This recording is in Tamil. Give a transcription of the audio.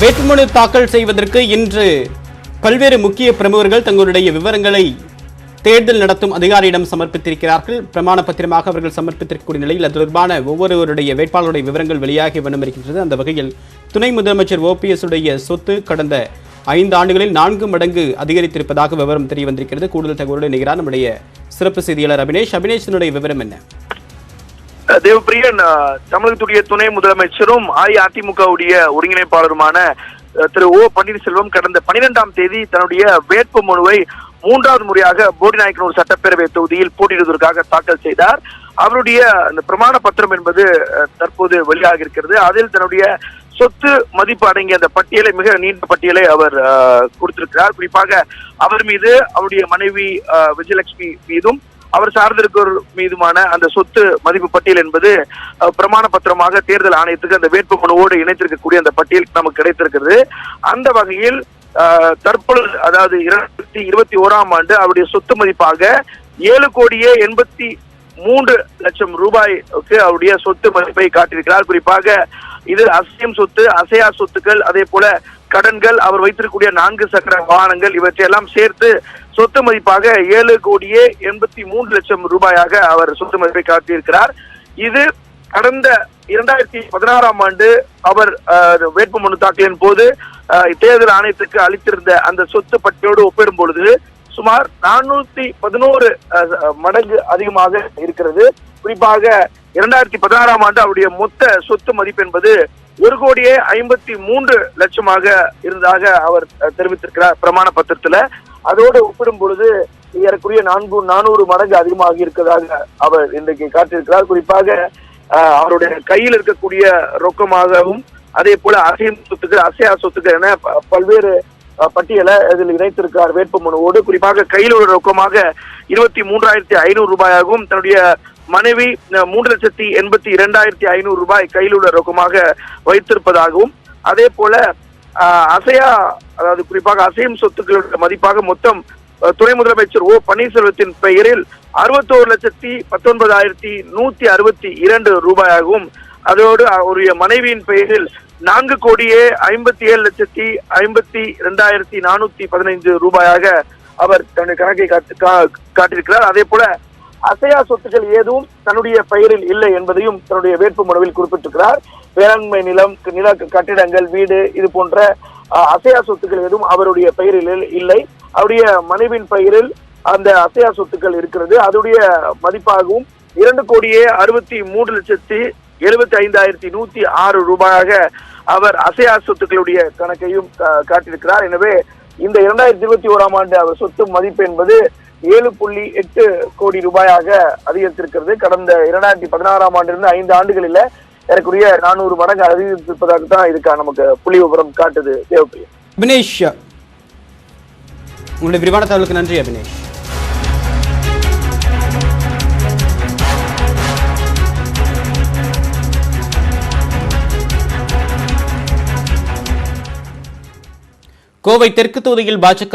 வேட்புமனு தாக்கல் செய்வதற்கு இன்று பல்வேறு முக்கிய பிரமுகர்கள் தங்களுடைய விவரங்களை தேர்தல் நடத்தும் அதிகாரியிடம் சமர்ப்பித்திருக்கிறார்கள். பிரமாண பத்திரமாக அவர்கள் சமர்ப்பித்திருக்கக்கூடிய நிலையில் அது தொடர்பான ஒவ்வொருவருடைய வேட்பாளருடைய விவரங்கள் வெளியாகி வண்ணம் இருக்கின்றது. அந்த வகையில் துணை முதலமைச்சர் OPS உடைய சொத்து கடந்த 5 ஆண்டுகளில் 4 மடங்கு அதிகரித்திருப்பதாக விவரம் தெரிய வந்திருக்கிறது. கூடுதல் தகவலுடன் இணைகிறார் நம்முடைய சிறப்பு செய்தியாளர் அபினேஷ். அபினேஷனுடைய விவரம் என்ன? தேவப்பிரியன், தமிழகத்துடைய துணை முதலமைச்சரும் அஇஅதிமுகவுடைய ஒருங்கிணைப்பாளருமான திரு O பன்னீர்செல்வம் கடந்த 12ஆம் தேதி தன்னுடைய வேட்பு மனுவை 3வது முறையாக போடிநாயக்கனூர் சட்டப்பேரவை தொகுதியில் போட்டியிடுவதற்காக தாக்கல் செய்தார். அவருடைய அந்த பிரமாண பத்திரம் என்பது தற்போது வெளியாக இருக்கிறது. அதில் தன்னுடைய சொத்து மதிப்பு அடங்கிய அந்த பட்டியலை, மிக நீண்ட பட்டியலை அவர் கொடுத்திருக்கிறார். குறிப்பாக அவர் மீது, அவருடைய மனைவி விஜயலட்சுமி மீதும், அவர் சார்ந்திருப்போர் மீதுமான அந்த சொத்து மதிப்பு பட்டியல் என்பது பிரமாண பத்திரமாக தேர்தல் ஆணையத்துக்கு அந்த வேட்பு மனுவோடு இணைத்திருக்கக்கூடிய அந்த பட்டியல் நமக்கு கிடைத்திருக்கிறது. அந்த வகையில் தற்பொழுது, அதாவது 2021ஆம் ஆண்டு அவருடைய சொத்து மதிப்பாக 7,83,00,000 ரூபாய்க்கு அவருடைய சொத்து மதிப்பை காட்டியிருக்கிறார். குறிப்பாக இது அசையும் சொத்து, அசையா சொத்துக்கள், அதே போல கடன்கள், அவர் வைத்திருக்கக்கூடிய 4 சக்கர வாகனங்கள், இவற்றையெல்லாம் சேர்த்து சொத்து மதிப்பாக 7,83,00,000 ரூபாயாக அவர் சொத்து மதிப்பை காட்டியிருக்கிறார். இது கடந்த 2016ஆம் ஆண்டு அவர் வேட்புமனு தாக்கலின் போது தேர்தல் ஆணையத்துக்கு அளித்திருந்த அந்த சொத்து பட்டியலோடு ஒப்பிடும் பொழுது சுமார் 411 மடங்கு அதிகமாக இருக்கிறது. குறிப்பாக 2016ஆம் ஆண்டு அவருடைய மொத்த சொத்து மதிப்பு என்பது 1,53,00,000 இருந்ததாக அவர் தெரிவித்திருக்கிறார் பிரமாண பத்திரத்துல. அதோடு ஒப்பிடும் பொழுது ஏறக்குறைய 400 மடங்கு அதிகமாக இருக்கிறதாக அவர் இன்றைக்கு காட்டியிருக்கிறார். குறிப்பாக அவருடைய கையில் இருக்கக்கூடிய ரொக்கமாகவும், அதே போல அசையும் சொத்துக்கள், அசையா சொத்துக்கள் என பல்வேறு பட்டியலை இதில் இணைத்திருக்கிறார் வேட்புமனுவோடு. குறிப்பாக கையில் உள்ள ரொக்கமாக 23,500 ரூபாயாகவும், தன்னுடைய மனைவி 3,82,500 ரூபாய் கையில் உள்ள ரொக்கமாக வைத்திருப்பதாகவும், அதே போல அசையா, அதாவது குறிப்பாக அசையும் சொத்துக்களுடைய மதிப்பாக மொத்தம் துணை முதலமைச்சர் O பன்னீர்செல்வத்தின் பெயரில் 61,19,162 ரூபாயாகவும், அதோடு அவருடைய மனைவியின் பெயரில் 4,57,52,415 ரூபாயாக அவர் தன்னுடைய கணக்கை காட்டியிருக்கிறார். அதே போல அசையா சொத்துக்கள் எதுவும் தன்னுடைய பெயரில் இல்லை என்பதையும் தன்னுடைய வேட்பு மனுவில் குறிப்பிட்டிருக்கிறார். வேளாண்மை நிலம், நில கட்டிடங்கள், வீடு, இது போன்ற அசையா சொத்துக்கள் எதுவும் அவருடைய பெயரில் இல்லை. அவருடைய மனைவியின் பெயரில் அந்த அசையா சொத்துக்கள் இருக்கிறது. அதனுடைய மதிப்பாகவும் 2,63,75,106 ரூபாயாக அவர் அசையா சொத்துக்களுடைய கணக்கையும் காட்டியிருக்கிறார். எனவே இந்த 2021ஆம் ஆண்டு அவர் சொத்து மதிப்பு என்பது 7.8 கோடி ரூபாயாக அதிகரித்திருக்கிறது. கடந்த 2016ஆம் ஆண்டிலிருந்து 5 ஆண்டுகளில் ஏறக்குறைய 400 மடங்கு அதிகரித்திருப்பதாக தான் இதுக்கான நமக்கு புள்ளி விவரம் காட்டுது. தேவப்பிரியா. அபினேஷ், உங்களுடைய விரிவான தகவலுக்கு நன்றி அபினேஷ். கோவை தெற்கு தொகுதியில் பாஜக